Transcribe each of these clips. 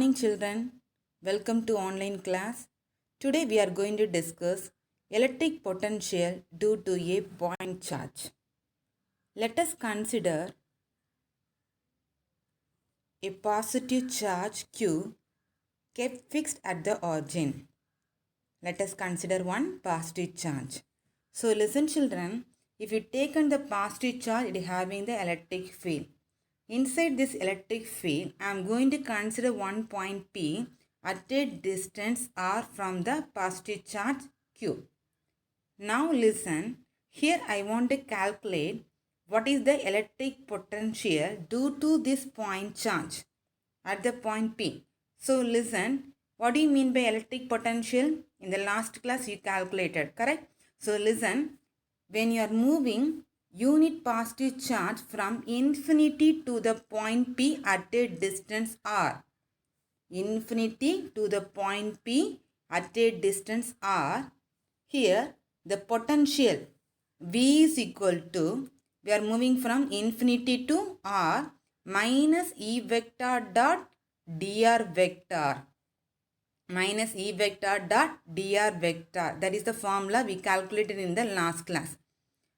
morning, children. Welcome to online class. Today we are going to discuss electric potential due to a point charge. Let us consider a positive charge Q kept fixed at the origin. Let us consider one positive charge. So listen, children. If you taken the positive charge, it is having the electric field. Inside this electric field, I am going to consider one point P at a distance r from the positive charge Q. Now listen, here I want to calculate what is the electric potential due to this point charge at the point P. So listen, what do you mean by electric potential? In the last class you calculated, correct? So listen, when you are moving unit positive charge from infinity to the point P at a distance r. Infinity to the point P at a distance r. Here the potential V is equal to, we are moving from infinity to r minus E vector dot dr vector. Minus E vector dot dr vector. That is the formula we calculated in the last class.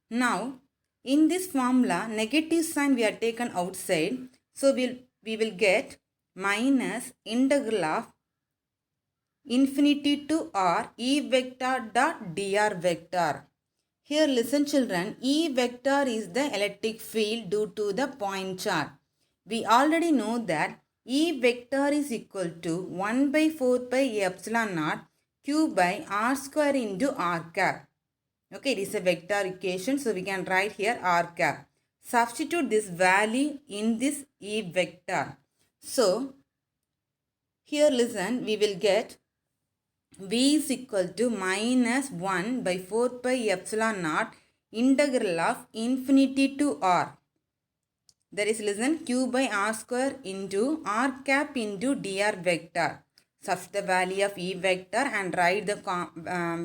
Now, in this formula, negative sign we are taken outside. So, we will get minus integral of infinity to r E vector dot dr vector. Here listen, children, E vector is the electric field due to the point charge. We already know that E vector is equal to 1 by 4 pi epsilon naught q by r square into r cap. Okay, it is a vector equation, so we can write here r cap. Substitute this value in this E vector. So, here listen, we will get V is equal to minus 1 by 4 pi epsilon naught integral of infinity to r. That is, listen, q by r square into r cap into dr vector. Substitute the value of E vector and write the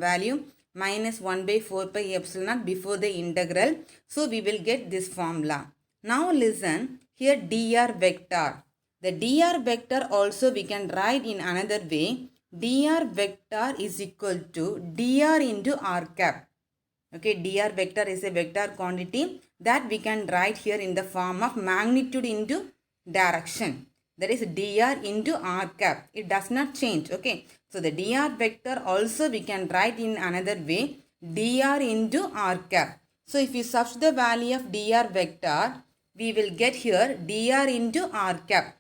value minus 1 by 4 pi epsilon naught before the integral. So, we will get this formula. Now, listen, here dr vector. The dr vector also we can write in another way. Dr vector is equal to dr into r cap. Okay, dr vector is a vector quantity that we can write here in the form of magnitude into direction. That is dr into r cap. It does not change. Okay, so the dr vector also we can write in another way, dr into r cap. So if you substitute the value of dr vector, we will get here dr into r cap.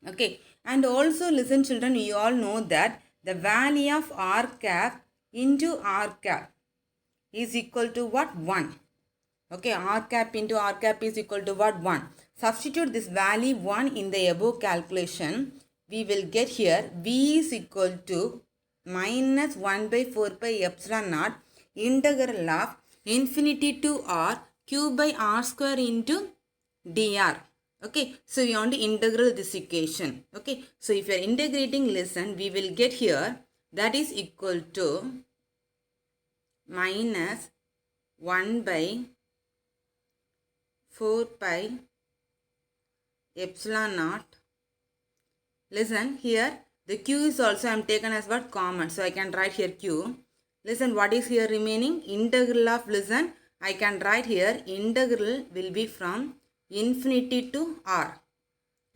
Okay, and also listen, children, you all know that the value of r cap into r cap is equal to what? 1. Okay, r cap into r cap is equal to what? 1. Substitute this value 1 in the above calculation. We will get here V is equal to minus 1 by 4 pi epsilon naught integral of infinity to r q by r square into dr. Okay, so we want to integral this equation. Okay, so if you are integrating, listen, we will get here that is equal to minus 1 by 4 pi epsilon naught. Listen, here the q is also I am taken as what? Common. So I can write here q. Listen, what is here remaining? Integral of, listen, I can write here integral will be from infinity to r.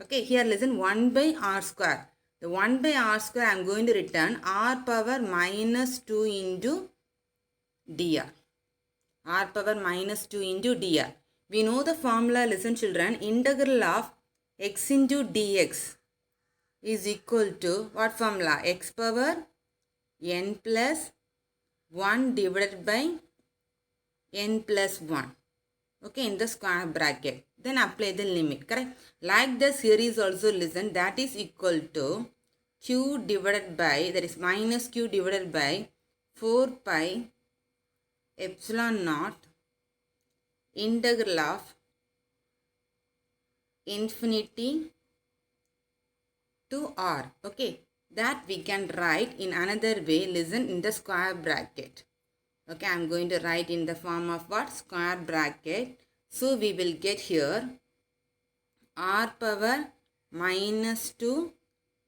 Okay, here listen, 1 by r square. The 1 by r square I am going to return r power minus 2 into dr. R power minus 2 into dr. We know the formula, listen, children, integral of x into dx is equal to what formula? X power n plus 1 divided by n plus 1. Okay, in the square bracket. Then apply the limit, correct? Like the series also, listen, that is equal to q divided by, that is minus q divided by 4 pi epsilon naught integral of infinity to r. Okay, that we can write in another way, listen, in the square bracket. Okay, I am going to write in the form of what? Square bracket. So we will get here r power minus 2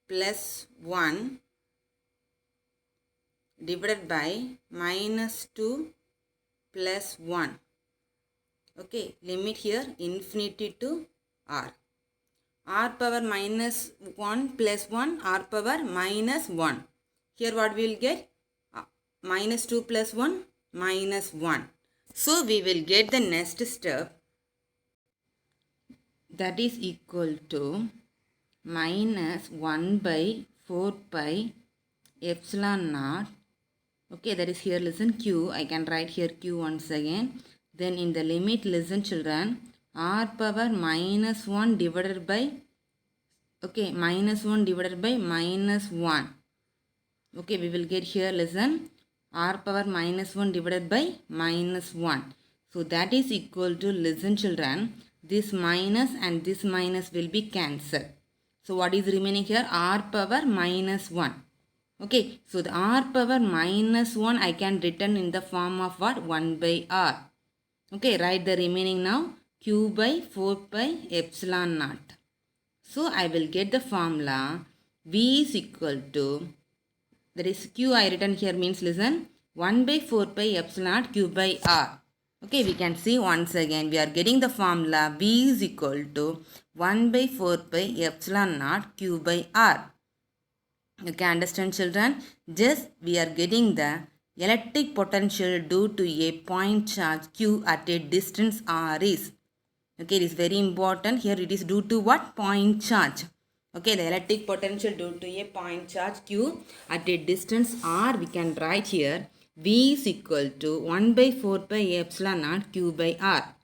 plus 1 divided by minus 2 plus 1. Okay, limit here infinity to r. R power minus 1 plus 1, r power minus 1. Here what we will get? Minus 2 plus 1, minus 1. So we will get the next step, that is equal to minus 1 by 4 pi epsilon naught. Okay, that is here, listen, q. I can write here q once again. Then in the limit, listen children, r power minus 1 divided by, okay, minus 1 divided by minus 1. Okay, we will get here, listen, r power minus 1 divided by minus 1. So that is equal to, listen children, this minus and this minus will be cancelled. So what is remaining here? R power minus 1. Okay, so the r power minus 1 I can written in the form of what? 1 by r. Okay, write the remaining now, q by 4 pi epsilon naught. So I will get the formula v is equal to, that is q I written here means, listen, 1 by 4 pi epsilon naught q by r. Okay, we can see once again we are getting the formula v is equal to 1 by 4 pi epsilon naught q by r. You can understand children? Just we are getting the electric potential due to a point charge q at a distance r is. Okay, it is very important. Here it is due to what? Point charge. Okay, the electric potential due to a point charge q at a distance r, we can write here v is equal to 1 by 4 pi epsilon naught q by r.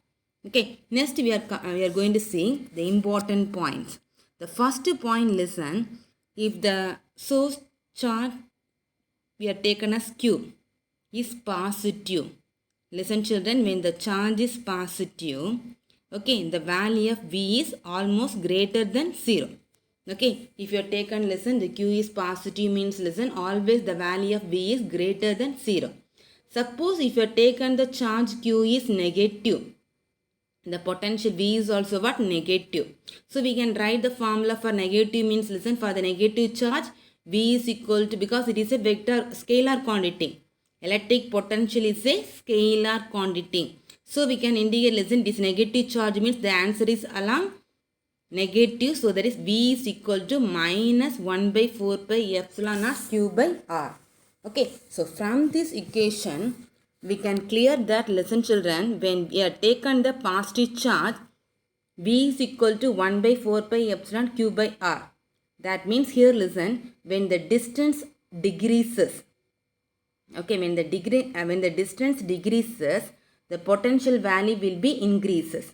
Okay, next we are going to see the important points. The first point, listen, if the source charge we are taken as q is positive. Listen children, when the charge is positive, okay, the value of v is almost greater than 0. Okay, if you are taken, listen, the q is positive means, listen, always the value of v is greater than 0. Suppose if you are taken the charge q is negative, the potential v is also what? Negative. So we can write the formula for negative means, listen, for the negative charge v is equal to, because it is a vector scalar quantity, electric potential is a scalar quantity. So we can indicate, listen, this negative charge means the answer is along negative. So that is v is equal to minus 1 by 4 pi epsilon naught q by r. Okay, so from this equation we can clear that, listen children, when we are taken the positive charge, v is equal to 1 by 4 pi epsilon q by r. That means here, listen, when the distance decreases, okay, when the distance decreases, the potential value will be increases.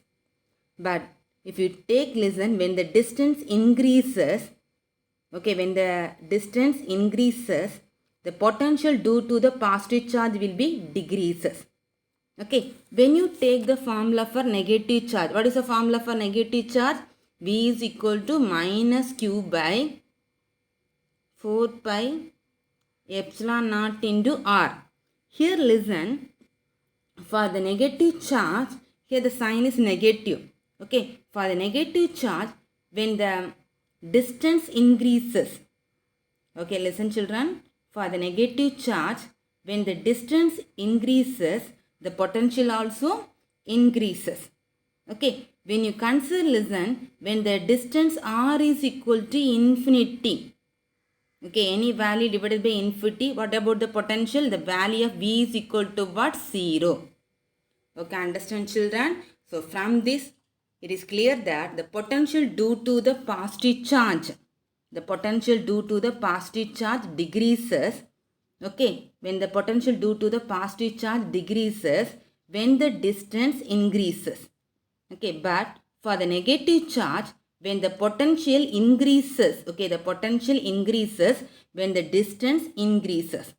But if you take, listen, when the distance increases, okay, when the distance increases, the potential due to the positive charge will be decreases. Okay, when you take the formula for negative charge, what is the formula for negative charge? V is equal to minus q by 4 pi epsilon naught into r. Here, listen, for the negative charge, here the sign is negative. Okay, for the negative charge, when the distance increases, okay, listen children, for the negative charge, when the distance increases, the potential also increases. Okay, when you consider, listen, when the distance r is equal to infinity, okay, any value divided by infinity, what about the potential? The value of v is equal to what? 0. Okay, understand children? So from this, it is clear that the potential due to the positive charge, the potential due to the positive charge decreases. Okay, when the potential due to the positive charge decreases, when the distance increases. Okay, but for the negative charge, when the potential increases, okay, the potential increases when the distance increases.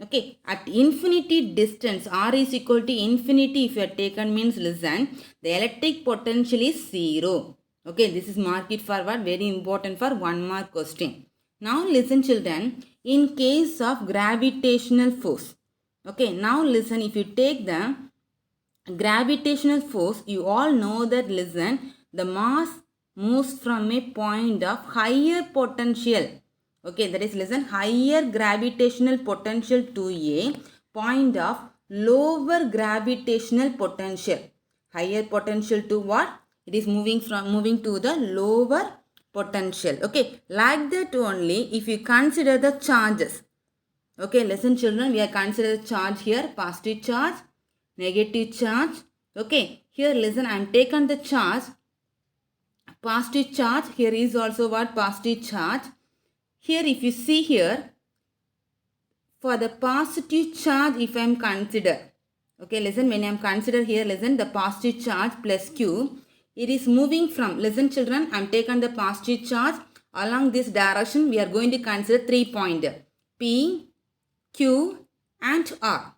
Okay, at infinity distance, r is equal to infinity, if you are taken means, listen, the electric potential is 0. Okay, this is mark it forward, very important for 1 mark question. Now listen children, in case of gravitational force. Okay, now listen, if you take the gravitational force, you all know that, listen, the mass moves from a point of higher potential Okay, that is listen, higher gravitational potential to a point of lower gravitational potential. Higher potential to what? It is moving to the lower potential. Okay, like that only if you consider the charges. Okay, listen children, we are considering charge here, positive charge, negative charge. Okay, here listen, I am taken the charge, positive charge, here is also what? Positive charge. Here if you see here, for the positive charge if I am consider, okay, listen, when I am consider here, listen, the positive charge plus q, it is moving from, listen children, I am taken the positive charge, along this direction we are going to consider 3 points, P, Q and R.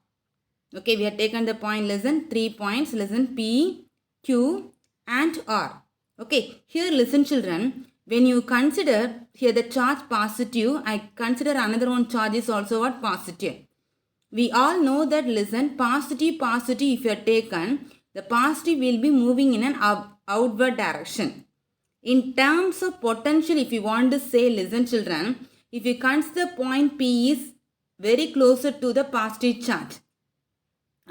Okay, we have taken the point, listen, 3 points, listen, P, Q and R. Okay, here listen children, when you consider here the charge positive, I consider another one charge is also what? Positive. We all know that, listen, positive if you are taken, the positive will be moving in an outward direction. In terms of potential, if you want to say, listen children, if you consider point P is very closer to the positive charge.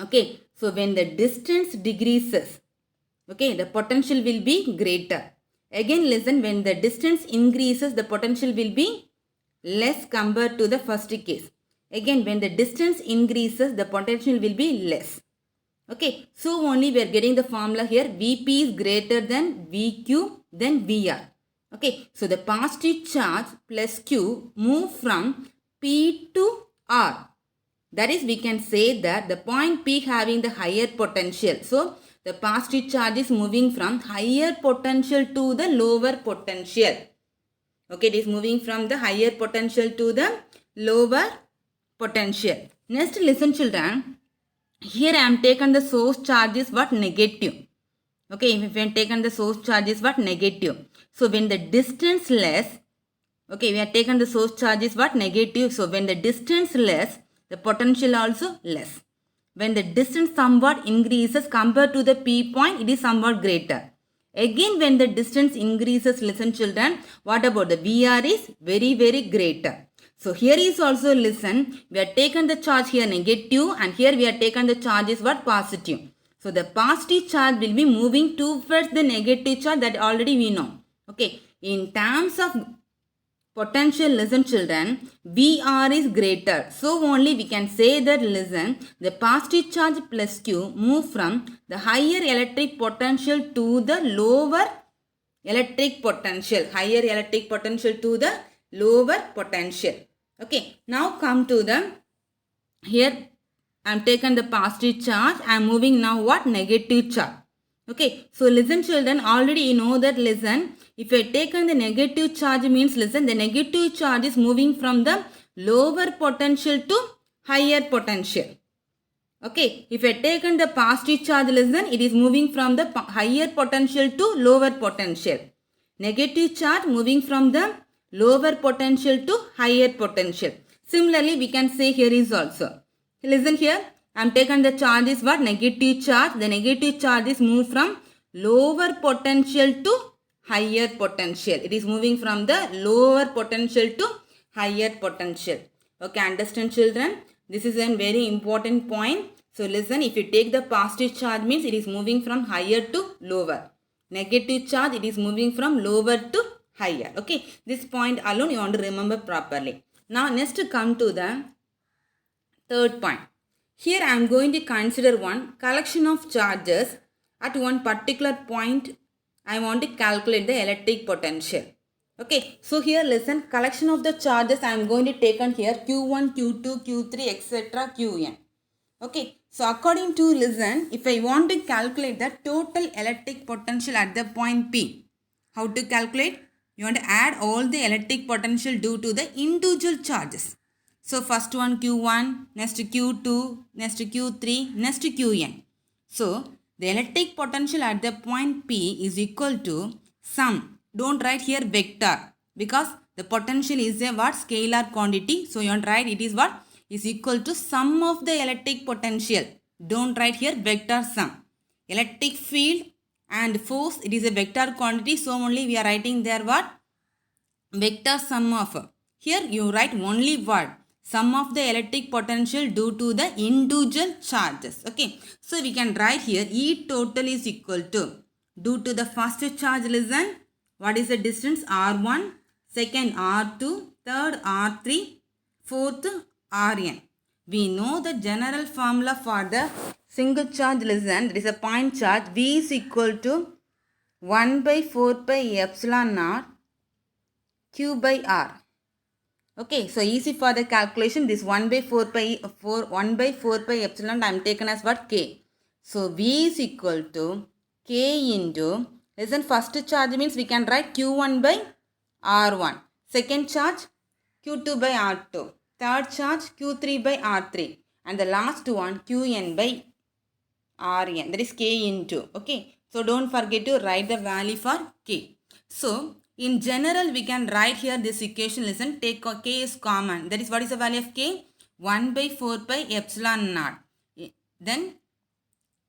Okay, so when the distance decreases, okay, the potential will be greater. Again, listen, when the distance increases, the potential will be less compared to the first case. Again, when the distance increases, the potential will be less. Okay, so only we are getting the formula here. Vp is greater than Vq than Vr. Okay, so the positive charge plus Q move from P to R. That is, we can say that the point P having the higher potential. So, the positive charge is moving from higher potential to the lower potential. Okay, it is moving from the higher potential to the lower potential. Next, listen children. Here I am taken the source charge is what? Negative. Okay, if I am taken the source charge is what? Negative. So, when the distance less, okay, we have taken the source charge is what? Negative. So, when the distance less, the potential also less. When the distance somewhat increases compared to the P point, it is somewhat greater. Again, when the distance increases, listen children, what about the VR is very, very greater. So, here is also, listen, we have taken the charge here negative and here we have taken the charge is what? Positive. So, the positive charge will be moving towards the negative charge, that already we know. Okay, in terms of potential, listen children, VR is greater. So only we can say that, listen, the positive charge plus Q move from the higher electric potential to the lower electric potential. Higher electric potential to the lower potential. Okay, now come to the, here I am taken the positive charge, I am moving now what? Negative charge. Okay, so listen children, already you know that, listen, if I taken the negative charge means, listen, the negative charge is moving from the lower potential to higher potential. Okay, if I taken the positive charge, listen, it is moving from the higher potential to lower potential. Negative charge moving from the lower potential to higher potential. Similarly, we can say here is also. Listen here, I am taken the charge is what? Negative charge. The negative charge is moved from lower potential to higher potential. It is moving from the lower potential to higher potential. Okay, understand children? This is a very important point. So listen, if you take the positive charge means it is moving from higher to lower. Negative charge, it is moving from lower to higher. Okay, this point alone you want to remember properly. Now next come to the third point. Here I am going to consider one collection of charges. At one particular point, I want to calculate the electric potential. Okay, so here listen, collection of the charges I am going to take on here Q1, Q2, Q3, etc. Qn. Okay, so according to, listen, if I want to calculate the total electric potential at the point P, how to calculate? You want to add all the electric potential due to the individual charges. So first one Q1, next Q2, next Q3, next Qn. So the electric potential at the point P is equal to sum. Don't write here vector because the potential is a what? Scalar quantity. So you want to write it is what? Is equal to sum of the electric potential. Don't write here vector sum. Electric field and force, it is a vector quantity. So only we are writing there what? Vector sum of Here you write only word. Sum of the electric potential due to the individual charges. Okay. So we can write here E total is equal to, due to the first charge, listen, what is the distance? R1, second R2, third R3, fourth Rn. We know the general formula for the single charge, listen, there is a point charge. V is equal to 1 by 4 pi epsilon naught Q by R. Okay, so easy for the calculation. This 1 by 4 pi epsilon I am taken as what? K. So V is equal to K into, listen, first charge means we can write Q1 by R1. Second charge Q2 by R2. Third charge Q3 by R3. And the last one Qn by Rn. That is K into. Okay. So don't forget to write the value for K. So in general we can write here this equation. Listen, take K is common. That is, what is the value of K? 1 by 4 pi epsilon naught. Then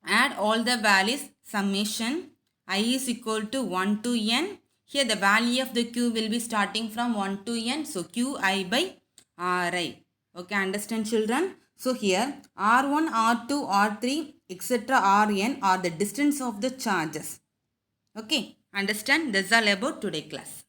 add all the values, summation I is equal to 1 to n. Here the value of the Q will be starting from 1 to n. So Qi by Ri. Okay, understand children? So here R1, R2, R3, etc. Rn are the distance of the charges. Okay, understand? That's all about today class.